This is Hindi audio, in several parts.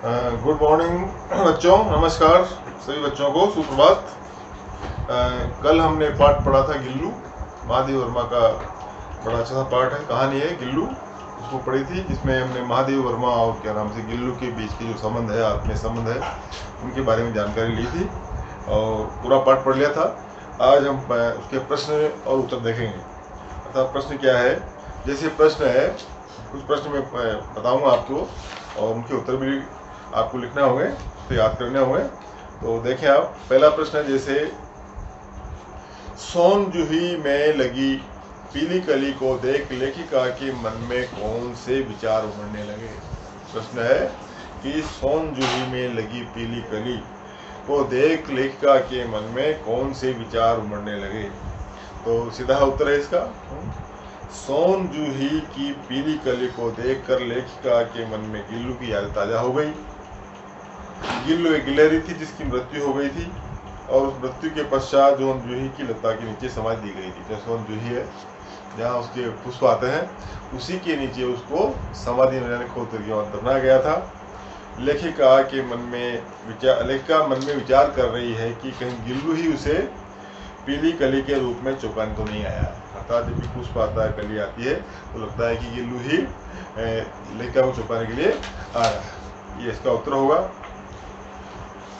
गुड मॉर्निंग बच्चों, नमस्कार सभी बच्चों को सुप्रभात। कल हमने पाठ पढ़ा था गिल्लू, महादेव वर्मा का बड़ा अच्छा सा पाठ है, कहानी है गिल्लू, उसको पढ़ी थी, जिसमें हमने महादेव वर्मा और क्या नाम से गिल्लू के बीच के जो संबंध है, आत्मीय संबंध है, उनके बारे में जानकारी ली थी और पूरा पाठ पढ़ लिया था। आज हम उसके प्रश्न और उत्तर देखेंगे। अर्थात प्रश्न क्या है, जैसे प्रश्न है कुछ प्रश्न मैं बताऊंगा आपको और उनके उत्तर भी आपको लिखना होंगे, तो याद करने होंगे। तो देखें आप, पहला प्रश्न है जैसे सोन जूही में लगी पीली कली को देख लेखिका के मन में कौन से विचार उमड़ने लगे। प्रश्न है कि सोन जूही में लगी पीली कली को देख लेखिका के मन में कौन से विचार उमड़ने लगे। तो सीधा उत्तर है इसका, सोन जूही की पीली कली को देखकर लेखिका के मन में गिल्लू की याद ताजा हो गई। गिल्लू एक गिलहरी थी जिसकी मृत्यु हो गई थी और उस मृत्यु के पश्चात जो जूही की लता के नीचे समाधि दी गई थी। जो सोन जूही है, जहाँ उसके पुष्प आते हैं, उसी के नीचे उसको समाधि में खोद करके दफनाया गया था। लेखिका मन में विचार कर रही है कि कहीं गिल्लू ही उसे पीली कली के रूप में चौंकाने तो नहीं आया। अर्थात जब भी पुष्प आता है, कली आती है, तो लगता है कि गिल्लू ही लेखिका को चौंकाने के लिए आ रहा है। ये इसका उत्तर होगा।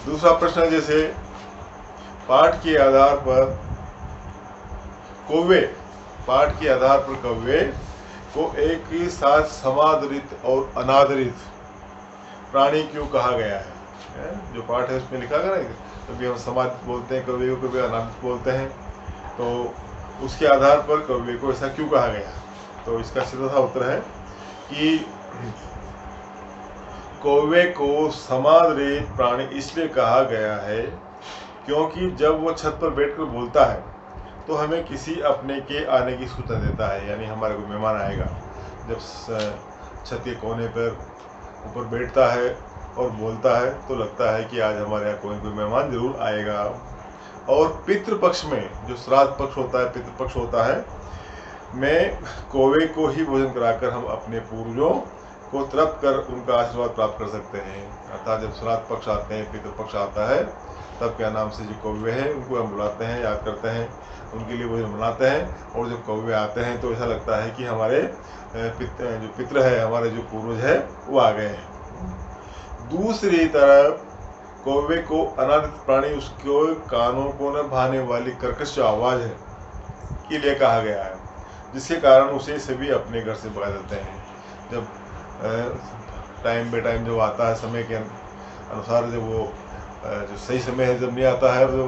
दूसरा प्रश्न है जैसे पाठ के आधार पर कौवे को एक साथ समादरित और अनादरित प्राणी क्यों कहा गया है। जो पाठ है उसमें लिखा गया ना, कभी हम समादरित बोलते हैं कौवे को, कभी अनादरित बोलते हैं, तो उसके आधार पर कौवे को ऐसा क्यों कहा गया। तो इसका सीधा उत्तर है कि कौवे को समादरित प्राणी इसलिए कहा गया है क्योंकि जब वो छत पर बैठकर बोलता है तो हमें किसी अपने के आने की सूचना देता है, यानी हमारे कोई मेहमान आएगा। जब छत के कोने पर ऊपर बैठता है और बोलता है तो लगता है कि आज हमारे यहाँ कोई मेहमान जरूर आएगा। और पितृपक्ष में जो श्राद्ध पक्ष होता है, पितृपक्ष होता है, में कौवे को ही भोजन कराकर हम अपने पूर्वजों को तृप्त कर उनका आशीर्वाद प्राप्त कर सकते हैं। अर्थात जब श्राद्ध पक्ष आते हैं, पितृपक्ष आता है, तब क्या नाम से जो कौवे हैं उनको हम बुलाते हैं, याद करते हैं, उनके लिए भोजन बनाते हैं। और जब कौवे आते हैं तो ऐसा लगता है कि हमारे जो पितृ है, हमारे जो पूर्वज है, वो आ गए हैं। दूसरी तरफ कौवे को अनादरित प्राणी उसके कानों को न भाने वाली कर्कश आवाज है के लिए कहा गया है, जिसके कारण उसे सभी अपने घर से भगा देते हैं। जब टाइम बे टाइम जब आता है, समय के अनुसार, जब वो जो सही समय है जब नहीं आता है, जो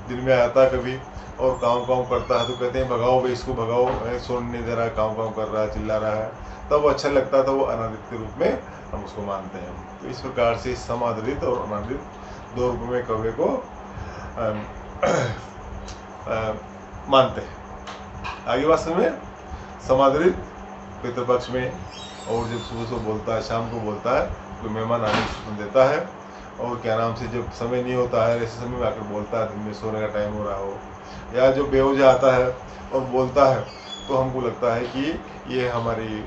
दिन में आता है कभी और काँव करता है, तो कहते हैं भगाओ भाई इसको, भगाओ, सोने नहीं दे रहा है, काँव कर रहा है, चिल्ला रहा है, तब अच्छा लगता था। वो अनादरित के रूप में हम उसको मानते हैं। तो इस प्रकार से समादरित और अनादरित दो रूप में कौवे को मानते हैं। आगे बात समझे, समादरित पितृपक्ष में, और जब सुबह सुबह बोलता है, शाम को बोलता है, कोई मेहमान आने की सूचना देता है, और क्या नाम से जब समय नहीं होता है, ऐसे समय में आकर बोलता है, दिन में सोने का टाइम हो रहा हो, या जो बेवजह आता है और बोलता है, तो हमको लगता है कि ये हमारी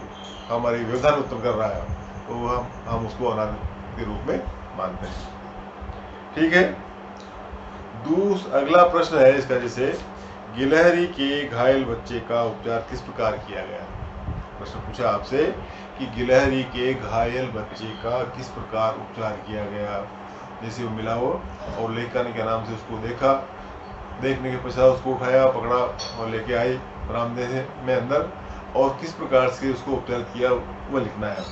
व्यवधान उत्पन्न कर रहा है, तो हम उसको अनादरित के रूप में मानते हैं। ठीक है। अगला प्रश्न है इसका, जैसे गिलहरी के घायल बच्चे का उपचार किस प्रकार किया गया। प्रश्न पूछा आपसे कि गिलहरी के घायल बच्चे का किस प्रकार उपचार किया गया। जैसे वो मिला हो और लेखिका ने क्या नाम से उसको देखा, देखने के पश्चात उसको उठाया, पकड़ा और लेके आई बरामदे में अंदर, और किस प्रकार से उसको उपचार किया वो लिखना है।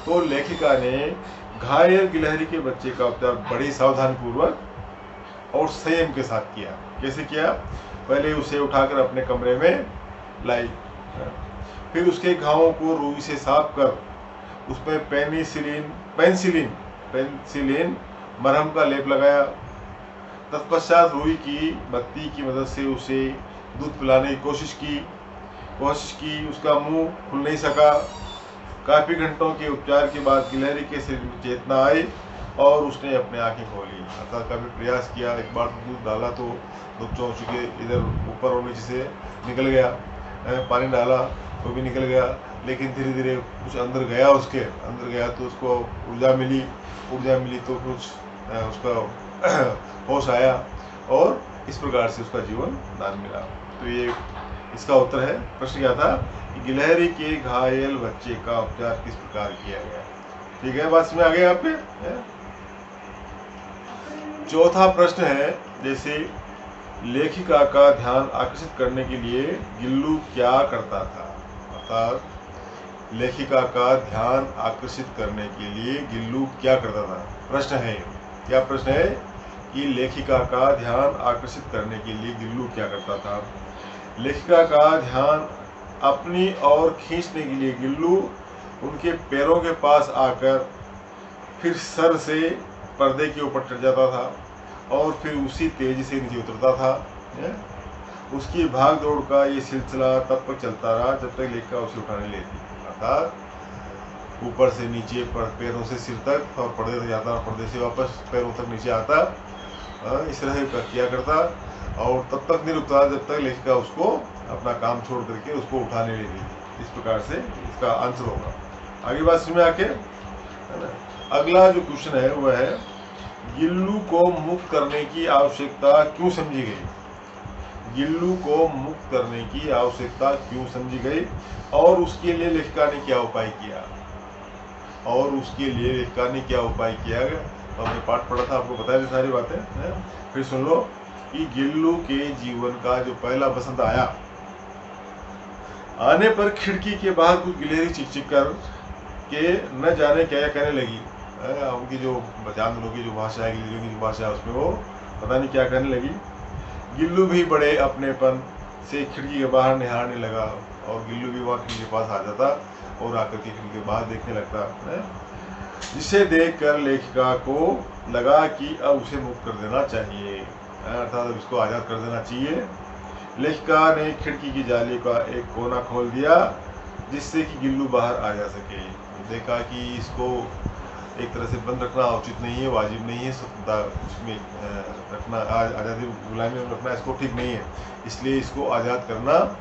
तो लेखिका ने घायल गिलहरी के बच्चे का उपचार बड़ी सावधानी पूर्वक और संयम के साथ किया। कैसे किया, पहले उसे उठाकर अपने कमरे में लाई, फिर उसके घावों को रुई से साफ कर उसमें पेनिसिलिन मरहम का लेप लगाया। तत्पश्चात रुई की बत्ती की मदद से उसे दूध पिलाने की कोशिश की। उसका मुंह खुल नहीं सका। काफी घंटों के उपचार के बाद गिलहरी के शरीर में चेतना आई और उसने अपनी आंखें खोली। अर्थात काफी प्रयास किया, एक बार दूध डाला तो दूध चौंच के इधर ऊपर और नीचे से निकल गया, पानी डाला वो भी निकल गया, लेकिन धीरे धीरे कुछ अंदर गया, उसके अंदर गया तो उसको ऊर्जा मिली तो कुछ उसका होश आया और इस प्रकार से उसका जीवन दान मिला। तो ये इसका उत्तर है। प्रश्न क्या था कि गिलहरी के घायल बच्चे का उपचार किस प्रकार किया गया। ठीक है, बात में आ गया आपके। चौथा प्रश्न है, जैसे लेखिका का ध्यान आकर्षित करने के लिए गिल्लू क्या करता था। अर्थात लेखिका का ध्यान आकर्षित करने के लिए गिल्लू क्या करता था। प्रश्न है, क्या प्रश्न है कि लेखिका का ध्यान आकर्षित करने के लिए गिल्लू क्या करता था। लेखिका का ध्यान अपनी ओर खींचने के लिए गिल्लू उनके पैरों के पास आकर फिर सर से पर्दे के ऊपर चढ़ जाता था और फिर उसी तेजी से नीचे उतरता था। उसकी भाग दौड़ का ये सिलसिला तब तक चलता रहा जब तक लेखिका उसे उठाने लेती। अर्थात ऊपर से नीचे पैरों से सिर तक और पर्दे तक जाता, पर्दे से वापस पैरों तक नीचे आता, इस तरह से किया करता और तब तक नहीं रुकता जब तक लेखिका उसको अपना काम छोड़ करके उसको उठाने ले गई। इस प्रकार से इसका आंसर होगा। आगे बात समझ में आके, है ना। अगला जो क्वेश्चन है वह है, गिल्लू को मुक्त करने की आवश्यकता क्यों समझी गई। गिल्लू को मुक्त करने की आवश्यकता क्यों समझी गई और उसके लिए लेखिका ने क्या उपाय किया। हमने पाठ पढ़ा था, आपको बताया सारी बातें है? फिर सुन लो कि गिल्लू के जीवन का जो पहला बसंत आया, आने पर खिड़की के बाहर कुछ गिलहरी चिक कर के न जाने क्या कहने लगी। उनकी जो जानवरों की जो भाषा है, गिलहरियों की जो भाषा है, उसमें वो पता नहीं क्या कहने लगी। गिल्लू भी बड़े अपनेपन से खिड़की के बाहर निहारने लगा और गिल्लू भी वहाँ खिड़की के पास आ जाता और आकर के खिड़की के बाहर देखने लगता है, जिसे देखकर लेखिका को लगा कि अब उसे मुक्त कर देना चाहिए, अर्थात अब इसको आज़ाद कर देना चाहिए। लेखिका ने खिड़की की जाली का एक कोना खोल दिया जिससे कि गिल्लू बाहर आ जा सके। देखा कि इसको एक तरह से बंद रखना उचित नहीं है, वाजिब नहीं है, स्वतंत्रता उसमें रखना, आज़ादी गुलामी में रखना इसको ठीक नहीं है, इसलिए इसको आज़ाद करना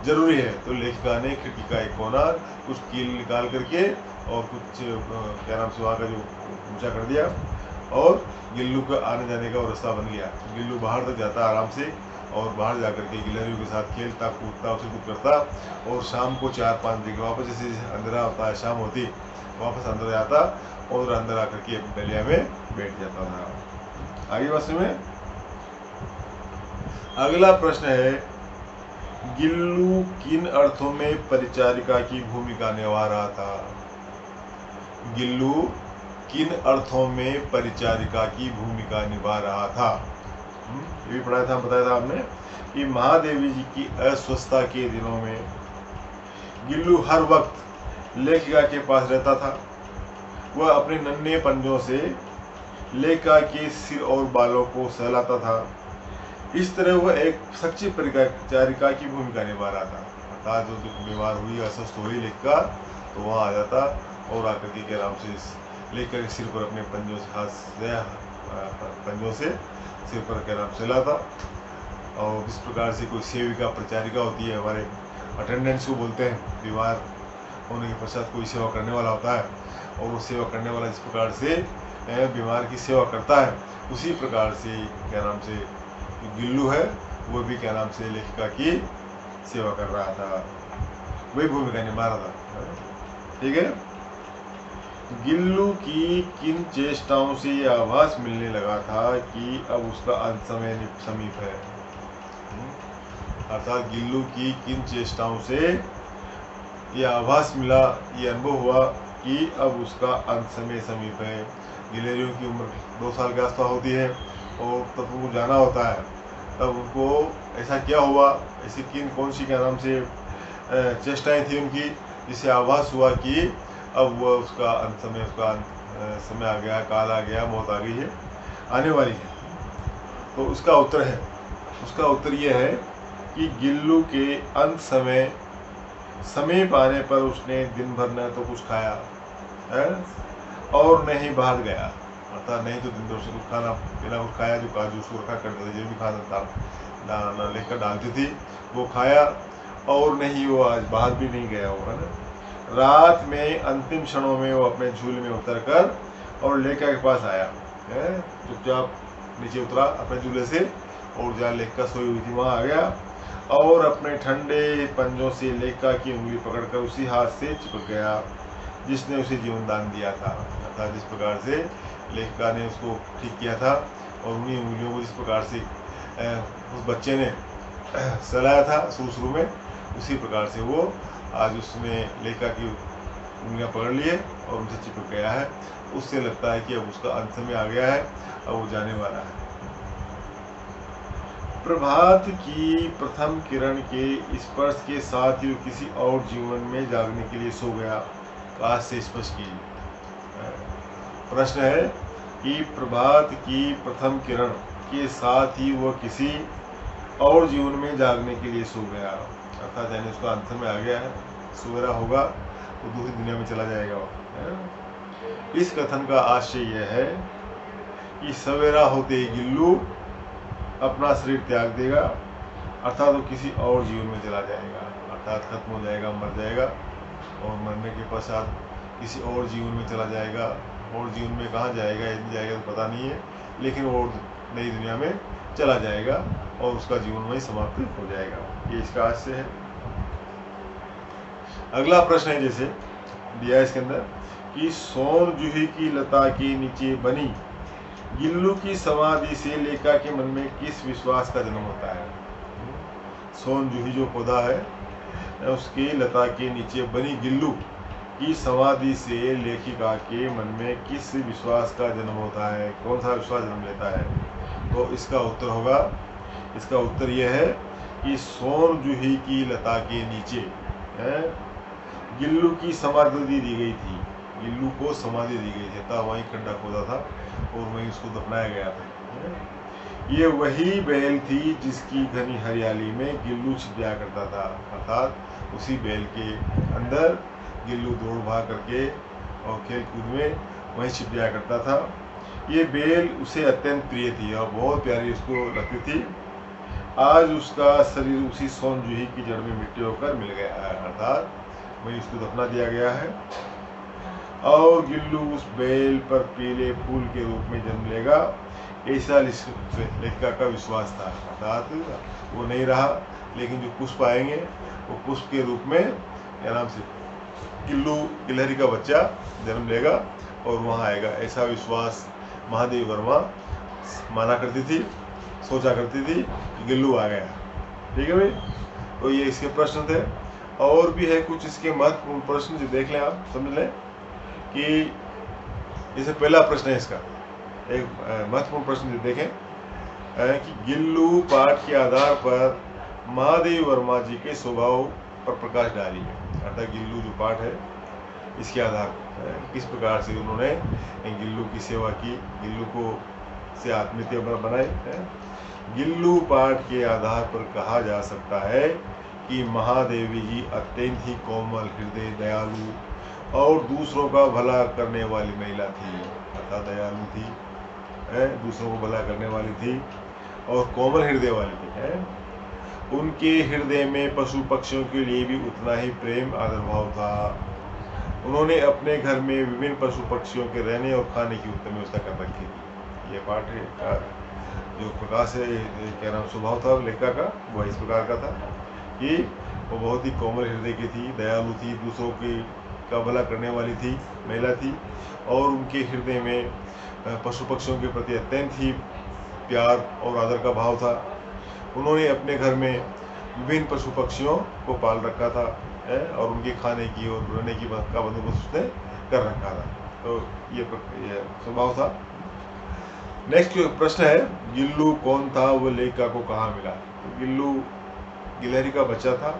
जरूरी है। तो लेखिका ने खिड़की का एक कोना कुछ कील निकाल करके और कुछ क्या नाम से वहाँ का जो ऊंचा कर दिया और गिल्लू का आने जाने का रास्ता बन गया। गिल्लू बाहर तक जाता आराम से और बाहर जाकर के गिलहरियों के साथ खेलता कूदता, उसे कुछ करता और शाम को 4-5 बजे वापस जैसे अंधेरा होता है, शाम होती, वापस अंदर जाता और अंदर आकर के अपनी डलिया में बैठ जाता था। आगे बात में अगला प्रश्न है, गिल्लू किन अर्थों में परिचारिका की भूमिका निभा रहा था। गिल्लू किन अर्थों में परिचारिका की भूमिका निभा रहा था। ये भी पढ़ाया था, बताया था आपने कि महादेवी जी की अस्वस्थता के दिनों में गिल्लू हर वक्त लेखिका के पास रहता था। वह अपने नन्हे पंजों से लेखिका के सिर और बालों को सहलाता था। इस तरह वह एक सच्ची परिचारिका की भूमिका निभा रहा था। अर्थात जो बीमार हुई, अस्वस्थ हुई लेखिका, तो वहाँ आ जाता और आकर के आराम से लेखिका के सिर पर अपने पंजों से सिर पर क्या नाम सहलाता। और इस प्रकार से कोई सेविका परिचारिका होती है, हमारे अटेंडेंट्स को बोलते हैं, बीमार होने के पश्चात कोई सेवा करने वाला होता है और वो सेवा करने वाला इस प्रकार से बीमार की सेवा करता है, उसी प्रकार से क्या नाम से गिल्लू है वो भी क्या नाम से लेखिका की सेवा कर रहा था, वही भूमिका निभा रहा था। ठीक है। गिल्लू की किन चेष्टाओं से यह आभास मिलने लगा था कि अब उसका अंत समय समीप है। अर्थात गिल्लू की किन चेष्टाओं से यह आभास मिला, ये अनुभव हुआ कि अब उसका अंत समय समीप है। गिलहरियों की उम्र 2 साल के आसपास होती है और तब उनको जाना होता है, तब उनको ऐसा क्या हुआ, ऐसी कौन सी क्या नाम से चेष्टाएं थी उनकी, जिससे आभास हुआ कि अब वह उसका अंत समय, उसका समय आ गया, काल आ गया, मौत आ गई है, आने वाली है। तो उसका उत्तर यह है कि गिल्लू के अंत समय समीप आने पर उसने दिन भर न तो कुछ खाया है और न ही बाहर गया। अर्थात नहीं तो दिन भर से कुछ खाना पीना कुछ खाया, जो काजू उसको रखा करते थे, जो भी खाना लेकर डालती थी वो खाया, और नहीं वो आज बाहर भी नहीं गया होगा ना। रात में अंतिम क्षणों में वो अपने झूले में उतरकर और लेखा के पास आया, चुपचाप नीचे उतरा अपने झूले से और जहाँ लेखा सोई हुई थी वहाँ आ गया और अपने ठंडे पंजों से लेखा की उंगली पकड़कर उसी हाथ से चिपक गया जिसने उसे जीवन दान दिया था। अर्थात जिस प्रकार से लेखिका ने उसको ठीक किया था और उन्हीं उंगलियों को जिस प्रकार से उस बच्चे ने सहलाया था शुरू में, उसी प्रकार से वो आज उसने लेखिका की उंगलियां पकड़ लिए और उनसे चिपक गया है। उससे लगता है कि अब उसका अंत समय आ गया है, अब वो जाने वाला है। प्रभात की प्रथम किरण के स्पर्श के साथ ही किसी और जीवन में जागने के लिए सो गया। आज से स्पष्ट कीजिए। प्रश्न है कि प्रभात की प्रथम किरण के साथ ही वह किसी और जीवन में जागने के लिए सो गया। अर्थात यानी उसका अंत में आ गया है, सवेरा होगा तो दूसरी दुनिया में चला जाएगा। इस कथन का आशय यह है कि सवेरा होते ही गिल्लू अपना शरीर त्याग देगा, अर्थात वो किसी और जीवन में चला जाएगा, अर्थात खत्म हो जाएगा, मर जाएगा और मरने के पश्चात किसी और जीवन में चला जाएगा। और जीवन में कहाँ जाएगा, यदि जाएगा तो पता नहीं है, लेकिन वो नई दुनिया में चला जाएगा और उसका जीवन वहीं समाप्त हो जाएगा। ये इसका आशय है। अगला प्रश्न है जैसे दिया इसके अंदर कि सोन जूही की लता के नीचे बनी गिल्लू की समाधि से लेखा के मन में किस विश्वास का जन्म होता है। सोन जूही जो पौधा है उसकी लता के नीचे बनी गिल्लू की समाधि से लेखिका के मन में किस विश्वास का जन्म होता है, कौन सा विश्वास जन्म लेता है। तो इसका उत्तर होगा, इसका उत्तर यह है कि सोन जूही की लता के नीचे गिल्लू की समाधि दी गई थी, गिल्लू को समाधि दी गई थी, तब वहीं खड्डा खोदा था और वहीं उसको दफनाया गया था। ये वही बेल थी जिसकी घनी हरियाली में गिल्लू छिप जाया करता था, अर्थात उसी बेल के अंदर गिल्लू दौड़ भाग करके और खेल कूद में वहीं छिप जाया करता था। ये बेल उसे अत्यंत प्रिय थी और बहुत प्यारी उसको लगती थी। आज उसका शरीर उसी सोन जूही की जड़ में मिट्टी होकर मिल गया है, अर्थात वहीं उसको दफना दिया गया है और गिल्लू उस बेल पर पीले फूल के रूप में जन्म लेगा, ऐसा लेखिका का विश्वास था। अर्थात वो नहीं रहा, लेकिन जो पुष्प आएंगे वो पुष्प के रूप में आराम से गिलहरी का बच्चा जन्म लेगा और वहाँ आएगा, ऐसा विश्वास महादेवी वर्मा माना करती थी, सोचा करती थी कि गिल्लू आ गया। ठीक है भाई, तो ये इसके प्रश्न थे। और भी है कुछ इसके महत्वपूर्ण प्रश्न जो देख लें, आप समझ लें कि जैसे पहला प्रश्न है इसका, एक महत्वपूर्ण प्रश्न जो देखें कि गिल्लू पाठ के आधार पर महादेवी वर्मा जी के स्वभाव पर प्रकाश डालिए। अर्थात गिल्लू जो पाठ है इसके आधार पर किस प्रकार से उन्होंने गिल्लू की सेवा की, गिल्लू को से आत्मीयता बनाई। गिल्लू पाठ के आधार पर कहा जा सकता है कि महादेवी जी अत्यंत ही कोमल हृदय, दयालु और दूसरों का भला करने वाली महिला थी। अर्थात दयालु थी, दूसरों को भला करने वाली थी और कोमल हृदय वाली थी। उनके हृदय में पशु पक्षियों के लिए भी उतना ही प्रेम आदर भाव था। उन्होंने अपने घर में विभिन्न पशु पक्षियों के रहने और खाने की उत्तम व्यवस्था कर रखी थी। ये पाठ का जो प्रकाश है, क्या नाम स्वभाव था लेखिका का, वह इस प्रकार का था कि वो बहुत ही कोमल हृदय की थी, दयालु थी, दूसरों का भला करने वाली थी, महिला थी और उनके हृदय में पशु पक्षियों के प्रति अत्यंत ही प्यार और आदर का भाव था। उन्होंने अपने घर में विभिन्न पशु पक्षियों को पाल रखा था और उनके खाने की और रहने की का बंदोबस्त उसने कर रखा था। तो ये स्वभाव था। नेक्स्ट प्रश्न है, गिल्लू कौन था, वो लेखिका को कहाँ मिला। तो गिल्लू गिलहरी का बच्चा था,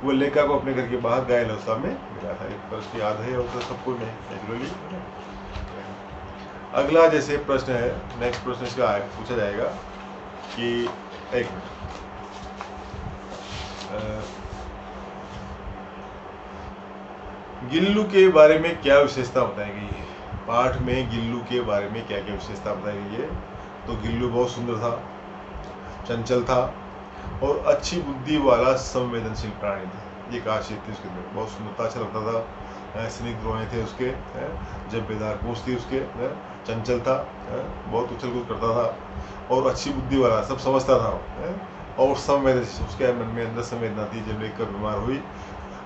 वो लेखिका को अपने घर के बाहर गाय लौसा में मिला था। एक प्रश्न याद है और तो सबको नेचुरली। अगला जैसे प्रश्न है, नेक्स्ट प्रश्न इसका पूछा जाएगा कि एक मिनट, गिल्लू के बारे में क्या विशेषता बताई गई है। पाठ में गिल्लू के बारे में क्या क्या विशेषता बताई गई है। तो गिल्लू बहुत सुंदर था, चंचल था और अच्छी बुद्धि वाला संवेदनशील प्राणी था। ये खासियत थी उसके अंदर, बहुत सुंदरता, अच्छा लगता था। स्निग्ध रोए थे उसके, जब बेदार पूछ थी उसके, चंचल था, बहुत उछल कूद करता था और अच्छी बुद्धि वाला, सब समझता था, और संवेदनशील, उसके मन में अंदर संवेदना थी। जब लेकर बीमार हुई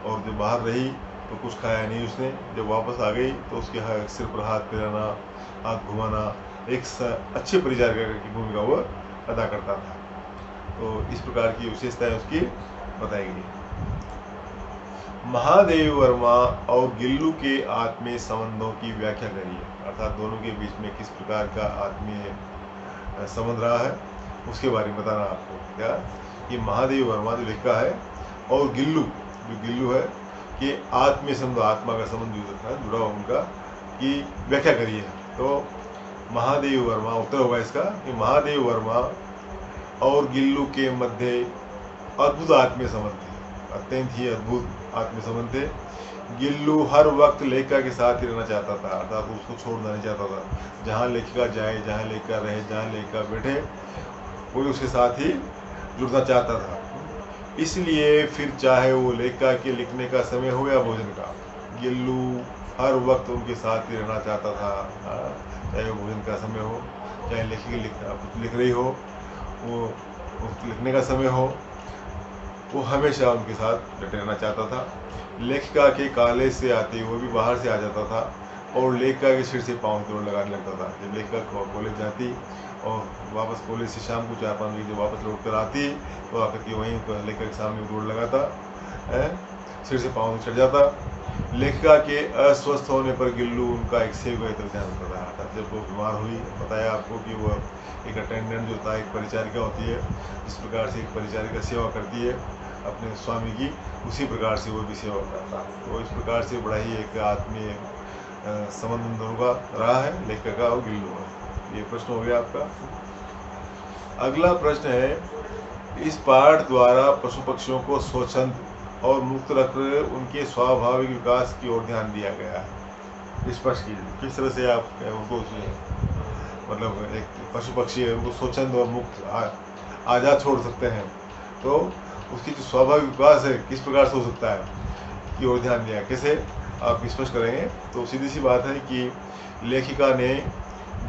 और जब बाहर रही तो कुछ खाया नहीं उसने, जब वापस आ गई तो उसके सिर पर हाथ फिराना, हाथ घुमाना, एक अच्छे परिचारिका की भूमिका वो अदा करता था। तो इस प्रकार की विशेषताएं उसकी बताई गई। महादेव वर्मा और गिल्लू के आत्मीय संबंधों की व्याख्या करिए, अर्थात दोनों के बीच में किस प्रकार का आत्मीय संबंध रहा है उसके बारे में बताना आपको। क्या ये महादेव वर्मा जो लिखा है और गिल्लू, जो गिल्लू है कि आत्मीय संबंध, आत्मा का संबंध जुड़ा हुआ उनका, की व्याख्या करिए। तो महादेव वर्मा, उत्तर होगा इसका कि महादेव वर्मा और गिल्लू के मध्य अद्भुत आत्मीय संबंध थे, अत्यंत ही अद्भुत आत्मीय संबंध थे। गिल्लू हर वक्त लेखिका के साथ ही रहना चाहता था, अर्थात उसको छोड़ना नहीं चाहता था। जहाँ लेखिका जाए, जहाँ लेखिका रहे, जहाँ लेखिका बैठे, वो उसके साथ ही जुड़ना चाहता था। इसलिए फिर चाहे वो लेखिका के लिखने का समय हो या भोजन का, गिल्लू हर वक्त उनके साथ ही रहना चाहता था। चाहे वो भोजन का समय हो, चाहे लेखिका लिख रही हो, वो लिखने का समय हो, वो हमेशा उनके साथ डटे रहना चाहता था। लेखिका के कॉलेज से आते वो भी बाहर से आ जाता था और लेखिका के सिर से पाँव दौड़ लगाने लगता था। जब लेखिका कॉलेज जाती और वापस कॉलेज से शाम को 4-5 बजे जब वापस लौट कर आती तो आकर के वहीं लेखिका के सामने दौड़ लगाता, सिर से पाँव चढ़ जाता। लेखिका के अस्वस्थ होने पर गिल्लू उनका एक सेवक ध्यान रखता था। जब वो बीमार हुई, बताया आपको कि वो एक अटेंडेंट जो था, एक परिचारिका होती है, जिस प्रकार से एक परिचारिका सेवा करती है अपने स्वामी की, उसी प्रकार से वो भी सेवा करता। तो इस प्रकार से बड़ा ही एक आत्मीय संबंध दोनों का रहा है, लेखिका का और गिल्लू का। ये प्रश्न हो गया आपका। अगला प्रश्न है, इस पाठ द्वारा पशु पक्षियों को स्वच्छंद और मुक्त रखकर उनके स्वाभाविक विकास की ओर ध्यान दिया गया है। स्पष्ट कीजिए किस तरह से आप उनको, मतलब एक पशु पक्षी है उनको स्वच्छंद और मुक्त आज़ाद छोड़ सकते हैं, तो उसकी जो स्वाभाविक विकास है किस प्रकार से हो सकता है की ओर ध्यान दिया, कैसे आप स्पष्ट करेंगे। तो सीधी सी बात है कि लेखिका ने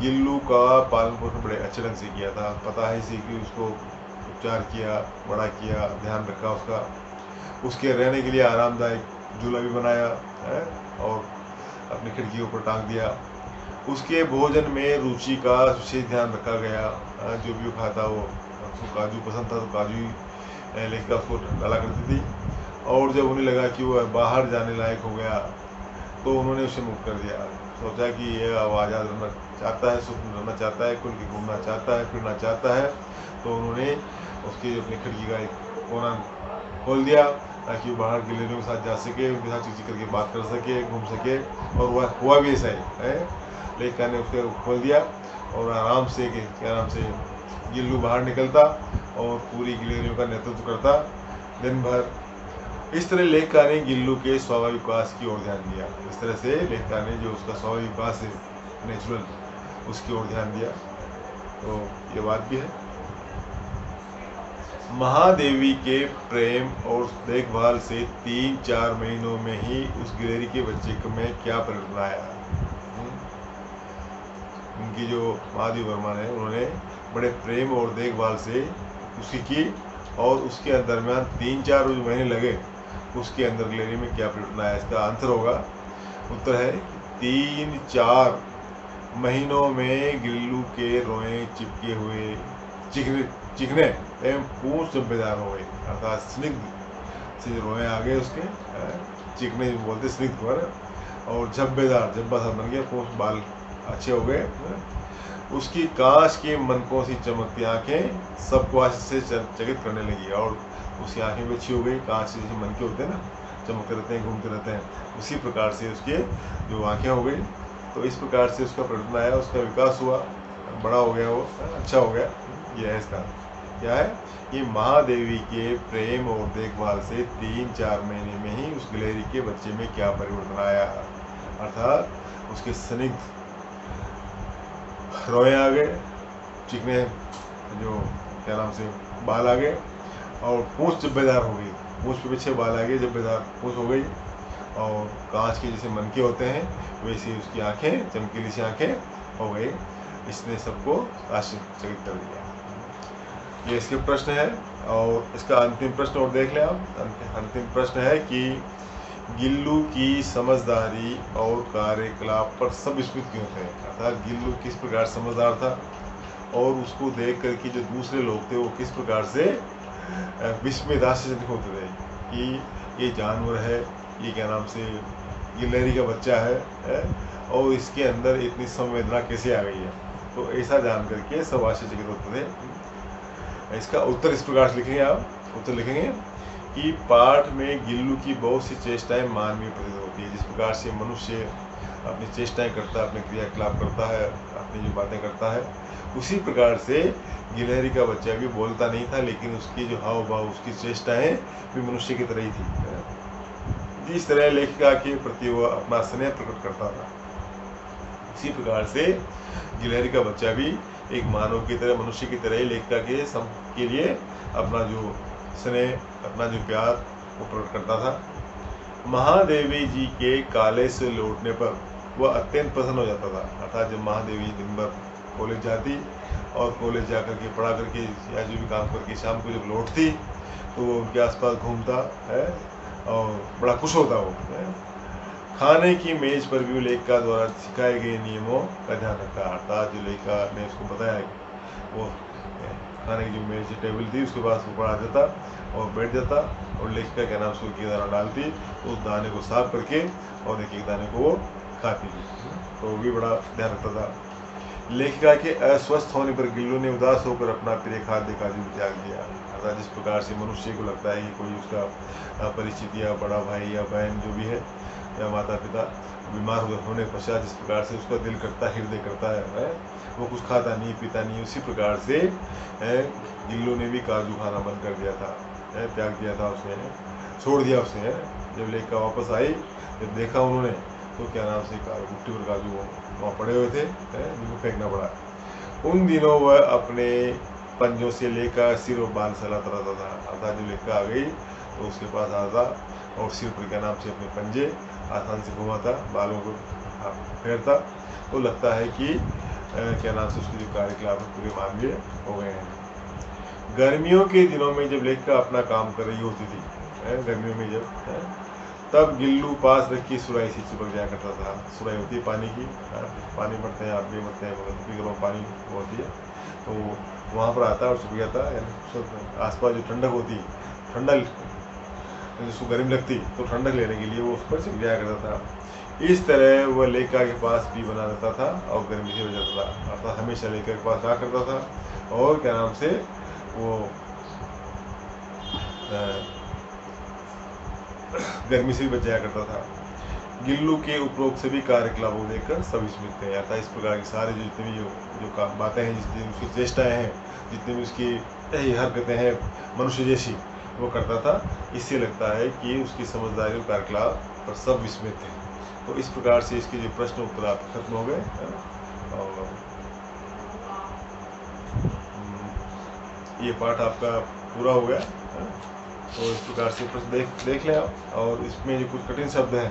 गिल्लू का पालन पोषण बड़े अच्छे ढंग से किया था। पता है इसी कि उसको उपचार किया, बड़ा किया, ध्यान रखा उसका, उसके रहने के लिए आरामदायक झूला भी बनाया है और अपनी खिड़की ऊपर टांग दिया। उसके भोजन में रुचि का विशेष ध्यान रखा गया। जो भी वो खाता, वो उसको काजू पसंद था तो काजू ही लेखिका उसको डाला करती थी। और जब उन्हें लगा कि वो बाहर जाने लायक हो गया तो उन्होंने उसे मुक्त कर दिया। सोचा कि ये आज़ाद रहना चाहता है, सुख रहना चाहता है, खुल के घूमना चाहता है, फिरना चाहता है, तो उन्होंने उसकी अपनी खिड़की का एक कोना खोल दिया ताकि वो बाहर गिल्लियों के साथ जा सके, उनके साथ चिक करके बात कर सके, घूम सके। और वह हुआ भी ऐसा ही है। लेखिका ने उसको खोल दिया और आराम से गिल्लू बाहर निकलता और पूरी गिल्लियों का नेतृत्व करता दिन भर। इस तरह लेखिका ने गिल्लू के स्वाभाविक विकास की ओर ध्यान दिया। इस तरह से लेखिका ने जो उसका स्वाभाविक विकास है, नेचुरल, उसकी ओर ध्यान दिया। तो ये बात भी है। महादेवी के प्रेम और देखभाल से 3-4 महीनों में ही उस गिलहरी के बच्चे में क्या परिवर्तन आया। उनकी जो महादेव वर्मा ने, उन्होंने बड़े प्रेम और देखभाल से उसकी की और उसके दरमियान 3-4 महीने लगे, उसके अंदर गिलहरी में क्या परिवर्तन आया। इसका आंसर होगा, उत्तर है 3-4 महीनों में गिल्लू के रोए चिपके हुए चिकने एवं पूंछ जब्बेदार हो गए, अर्थात स्निग्ध से रोए आ गए उसके, चिकने बोलते स्निग्ध पर, और जब्बेदार, जब्बा सा बन गया, पूंछ बाल अच्छे हो गए। उसकी कांच के मनकों सी चमकती आंखें सबको आश्चर्य से चकित करने लगी और उसकी आंखें भी अच्छी हो गई। कांच से जैसे मनके होते हैं ना, चमकते रहते हैं, घूमते रहते हैं, उसी प्रकार से उसके जो आंखें हो गई। तो इस प्रकार से उसका परिवर्तन आया, उसका विकास हुआ, बड़ा हो गया, वो अच्छा हो गया। यह है इसका क्या है, ये महादेवी के प्रेम और देखभाल से 3-4 महीने में ही उस गिलहरी के बच्चे में क्या परिवर्तन आया, अर्थात उसके स्निग्ध रोए आ गए, चिकने जो क्या नाम से बाल आ गए और पूंछ जब्बेदार हो गई। मूछ पे पीछे बाल आ गए, जब बेदार मूछ हो गई और कांच के जैसे मनके होते हैं वैसे उसकी आंखें, चमकीली सी आंखें हो गई। इसने सबको आश्चर्यचकित कर दिया। ये इसके प्रश्न है। और इसका अंतिम प्रश्न और देख लें आप। अंतिम प्रश्न है कि गिल्लू की समझदारी और कार्यकलाप पर सब विस्मित क्यों थे। अर्थात गिल्लू किस प्रकार समझदार था और उसको देख करके जो दूसरे लोग थे वो किस प्रकार से विस्मित आश्चर्यचकित होते थे कि ये जानवर है, ये क्या नाम से गिलहरी का बच्चा है और इसके अंदर इतनी संवेदना कैसे आ गई है। तो ऐसा जान करके सब आश्चर्यचकित होते थे। इसका उत्तर इस प्रकार से लिखेंगे आप। उत्तर लिखेंगे कि पाठ में गिल्लू की बहुत सी चेष्टाएं मानवीय प्रतीत होती है। जिस प्रकार से मनुष्य अपनी चेष्टाएं करता है, अपने क्रियाकलाप करता है, अपनी जो बातें करता है, उसी प्रकार से गिलहरी का बच्चा भी बोलता नहीं था, लेकिन उसकी जो हाव भाव, उसकी चेष्टाएं भी मनुष्य की तरह ही थी। जिस तरह लेखिका के प्रति वह अपना स्नेह प्रकट करता था, इसी प्रकार से गिलहरी का बच्चा भी एक मानव की तरह, मनुष्य की तरह ही लेखिका के लिए अपना जो स्नेह, अपना जो प्यार वो प्रकट करता था। महादेवी जी के कॉलेज से लौटने पर वह अत्यंत प्रसन्न हो जाता था। अर्थात जब महादेवी दिन भर कॉलेज जाती और कॉलेज जा करके पढ़ा करके या जो भी काम करके शाम को जब लौटती तो वो उनके आसपास घूमता है और बड़ा खुश होता वो है। खाने की मेज पर भी लेखिका द्वारा सिखाए गए नियमों का ध्यान रखता। अर्थात जो लेखिका ने उसको बताया वो खाने की जो मेज टेबल थी उसके पास वो पड़ा जाता और बैठ जाता और लेखिका के नाम से एक दाना डालती तो उस दाने को साफ करके और एक एक दाने को वो खाती थी। तो वो भी बड़ा ध्यान रखता था। लेखिका के अस्वस्थ होने पर गिल्लू ने उदास होकर अपना प्रिय खाद्य काजू त्याग दिया। अर्थात जिस प्रकार से मनुष्य को लगता है कि कोई उसका परिचित या बड़ा भाई या बहन जो भी है या माता पिता बीमार होने पश्चात जिस प्रकार से उसका दिल करता है, हृदय करता है, वो कुछ खाता नहीं पीता नहीं, उसी प्रकार से गिल्लू ने भी काजू खाना बंद कर दिया था, त्याग दिया था उसने, छोड़ दिया उसने। जब लेखिका वापस आई, जब देखा उन्होंने तो क्या नाम से गुट्टी पर काजू वहाँ पड़े हुए थे जिनको फेंकना पड़ा। उन दिनों वह अपने पंजों से लेकर सिर और बाल सहलाता रहता था। अर्थात जब लेखिका आ गई तो उसके पास आता और सिर पर क्या नाम से अपने पंजे आसान से घुमाता, बालों को फेरता, तो लगता है कि क्या नाम से उसके जो कार्यकलाप पूरे मानवीय हो गए हैं। गर्मियों के दिनों में जब लेखिका अपना काम कर रही होती थी, गर्मियों में जब तब गिल्लू पास रखी सुराही से चिपक जाया करता था। सुराही होती है पानी की, पानी भरते हैं, आप भी भरते हैं, मगर पानी होती है तो वहाँ पर आता और चिपक जाता। आसपास जो ठंडक होती, ठंडक जिसको गर्मी लगती तो ठंडक लेने के लिए वो उस पर चिपक जाया करता था। इस तरह वह लेखिका के पास भी बना रहता था और गर्मी से हो जाता था। अर्थात हमेशा लेखिका के पास रहा करता था और क्या नाम से वो गर्मी से भी बच जाया करता था। गिल्लू के उपरोक्त सभी कार्यकलाप को देखकर सब विस्मित थे। अर्थात इस प्रकार की सारे जितनी भी जो बातें हैं, जितनी उसकी चेष्टाएं हैं, जितनी भी उसकी हरकतें हैं मनुष्य जैसी वो करता था, इससे लगता है कि उसकी समझदारी और कार्यकलाप पर सब विस्मित थे। तो इस प्रकार से इसके जो प्रश्न उत्तर आप खत्म हो गए और ये पाठ आपका पूरा हो गया। तो इस प्रकार से प्रश्न देख लें आप। और इसमें जो कुछ कठिन शब्द हैं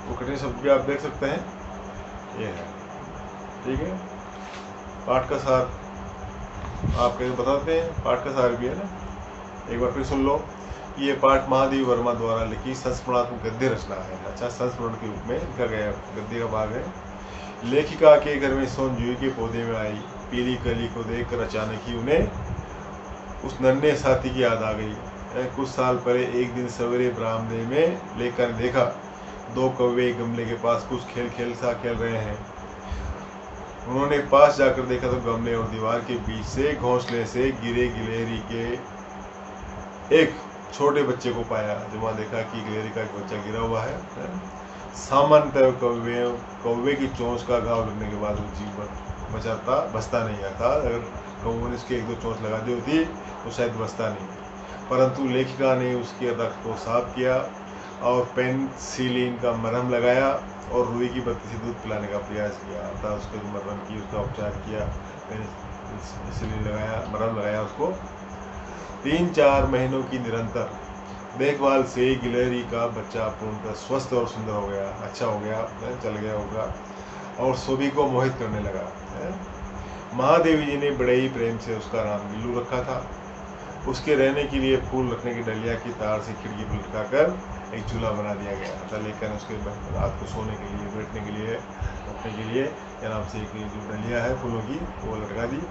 वो कठिन शब्द भी आप देख सकते हैं, ये है, ठीक है। पाठ का सार आप कैसे बताते हैं, पाठ का सार भी है ना, एक बार फिर सुन लो। ये पाठ महादेवी वर्मा द्वारा लिखी संस्मरणात्मक गद्य रचना है। अच्छा, संस्मरण के रूप में लिखा गया गद्य का भाग है। लेखिका के घर में सोनजूही के पौधे में आई पीली कली को देखकर अचानक ही उन्हें उस नन्हे साथी की याद आ गई। कुछ साल पहले एक दिन सवेरे बरामदे में लेखिका ने देखा दो कौवे गमले के पास कुछ खेल रहे हैं। उन्होंने पास जाकर देखा तो गमले और दीवार के बीच से घोंसले से गिरे गिलहरी के एक छोटे बच्चे को पाया। जब वहाँ देखा कि गिलहरी का एक बच्चा गिरा हुआ है। सामान्यतः कौवे की चोंच का घाव लगने के बाद वो जीव बचता नहीं आता। अगर कौवे ने उसके एक दो चोंच लगा दी होती तो शायद बचता नहीं, परंतु लेखिका ने उसके रक्त को साफ किया और पेनिसिलिन का मरहम लगाया और रुई की बत्ती से दूध पिलाने का प्रयास किया। अर्थात उसका जो मरहम की उसका उपचार किया, पेनिसिलिन लगाया, मरहम लगाया उसको। 3-4 महीनों की निरंतर देखभाल से गिलहरी का बच्चा पूर्णतः स्वस्थ और सुंदर हो गया, अच्छा हो गया, चल गया होगा और सभी को मोहित करने लगा। महादेवी जी ने बड़े ही प्रेम से उसका नाम गिल्लू रखा था। उसके रहने के लिए फूल रखने की डलिया की तार से खिड़की पर लटकाकर एक झूला बना दिया गया था, लेकिन उसके रात को सोने के लिए, बैठने के लिए, रखने के लिए आराम से एक जो डलिया है फूलों की वो लटका दी।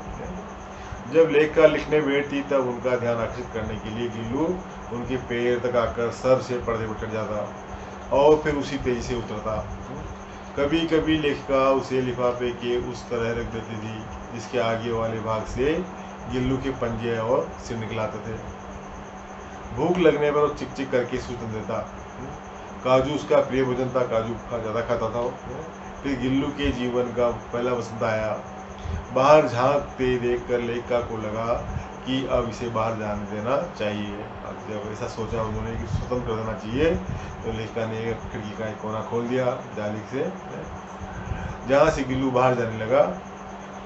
जब लेखिका लिखने बैठती तब उनका ध्यान आकर्षित करने के लिए गिल्लू उनके पैर तक आकर सर से पर्दे पर चढ़ जाता और फिर उसी तेजी से उतरता। कभी कभी लेखिका उसे लिफाफे के उस तरह रख देती थी जिसके आगे वाले भाग से गिल्लू के पंजे और सिर निकलाते थे। भूख लगने पर वो चिक चिक करके सूचना देता। काजू उसका प्रिय भोजन था, काजू ज़्यादा खाता था। फिर गिल्लू के जीवन का पहला वसंत आया। बाहर झांकते देखकर लेखिका को लगा कि अब इसे बाहर जाने देना चाहिए। अब जब ऐसा सोचा उन्होंने कि स्वतंत्र कर देना चाहिए, तो लेखिका ने खिड़की का एक कोना खोल दिया जाली से, जहाँ से गिल्लू बाहर जाने लगा।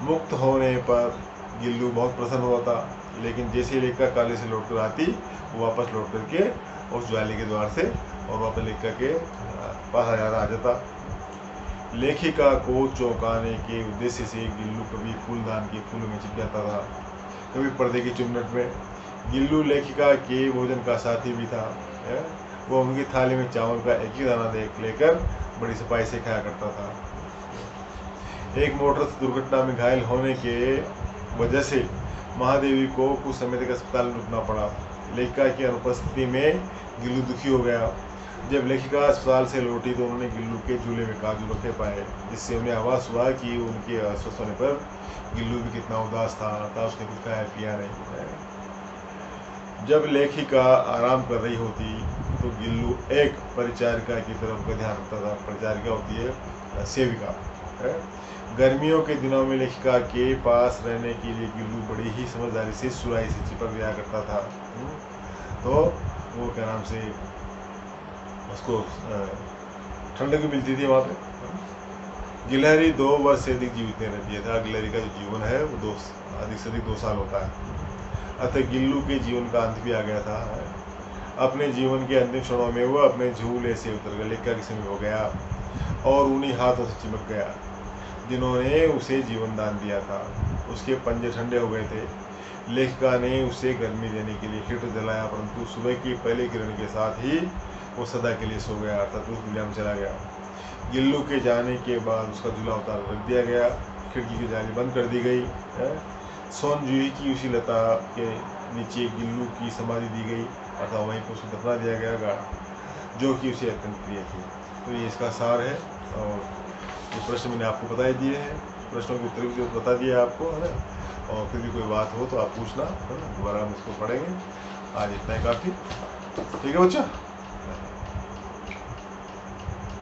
मुक्त होने पर गिल्लू बहुत प्रसन्न हुआ था, लेकिन जैसे लेखिका काले से लौट कर आती, वो वापस लौट करके उस जाली के द्वार से और वापस लेखिका के पास आ जाता। लेखिका को चौंकाने के उद्देश्य से गिल्लू कभी फूलदान के फूलों में छिप जाता था, कभी पर्दे की चुम्बट में। गिल्लू लेखिका के भोजन का साथी भी था। वो उनकी थाली में चावल का एक ही दाना देख लेकर बड़ी सफाई से खाया करता था। एक मोटर दुर्घटना में घायल होने के वजह से महादेवी को कुछ समय तक अस्पताल में रुकना पड़ा। लेखिका की अनुपस्थिति में गिल्लू दुखी हो गया। जब लेखिका अस्पताल से लौटी तो उन्होंने गिल्लू के झूले में काजू रखे पाए, जिससे उन्हें आभास हुआ कि उनके अस्वस्थ होने पर गिल्लू भी कितना उदास था उसने कुछ खाया पिया नहीं। जब लेखिका आराम कर रही होती तो गिल्लू एक परिचारिका की तरफ का ध्यान रखता था। परिचारिका होती है सेविका। गर्मियों के दिनों में लेखिका के पास रहने के लिए गिल्लू बड़ी ही समझदारी से सुराही से चिपक गया करता था। तो वो क्या नाम से उसको ठंडक भी मिलती थी वहाँ पे। गिलहरी 2 वर्ष से अधिक जीवित नहीं रहती है। गिलहरी का जो जीवन है वो अधिक से अधिक 2 साल होता है। अतः गिल्लू के जीवन का अंत भी आ गया था। अपने जीवन के अंतिम क्षणों में वो अपने झूले से उतर कर लेखिका के समीप हो गया और उन्हीं हाथों से चिपक गया जिन्होंने उसे जीवन दान दिया था। उसके पंजे ठंडे हो गए थे। लेखिका ने उसे गर्मी देने के लिए हीटर जलाया, परंतु सुबह की पहले किरण के साथ ही वो सदा के लिए सो गया, अर्थात उस दुनिया में चला गया। गिल्लू के जाने के बाद उसका झूला उतार रख दिया गया, खिड़की की जाली बंद कर दी गई। सोनजूही की उसी लता के नीचे गिल्लू की समाधि दी गई, अर्थात वहीं पर उसको दफना दिया गया, जो कि उसे अत्यंत प्रिय थी। तो ये इसका सार है। और ये प्रश्न मैंने आपको बता दिए हैं, प्रश्नों के उत्तर भी बता दिया आपको, है ना। और फिर भी कोई बात हो तो आप पूछना, है ना, दोबारा हम इसको पढ़ेंगे। आज इतना ही काफ़ी। ठीक है बच्चा।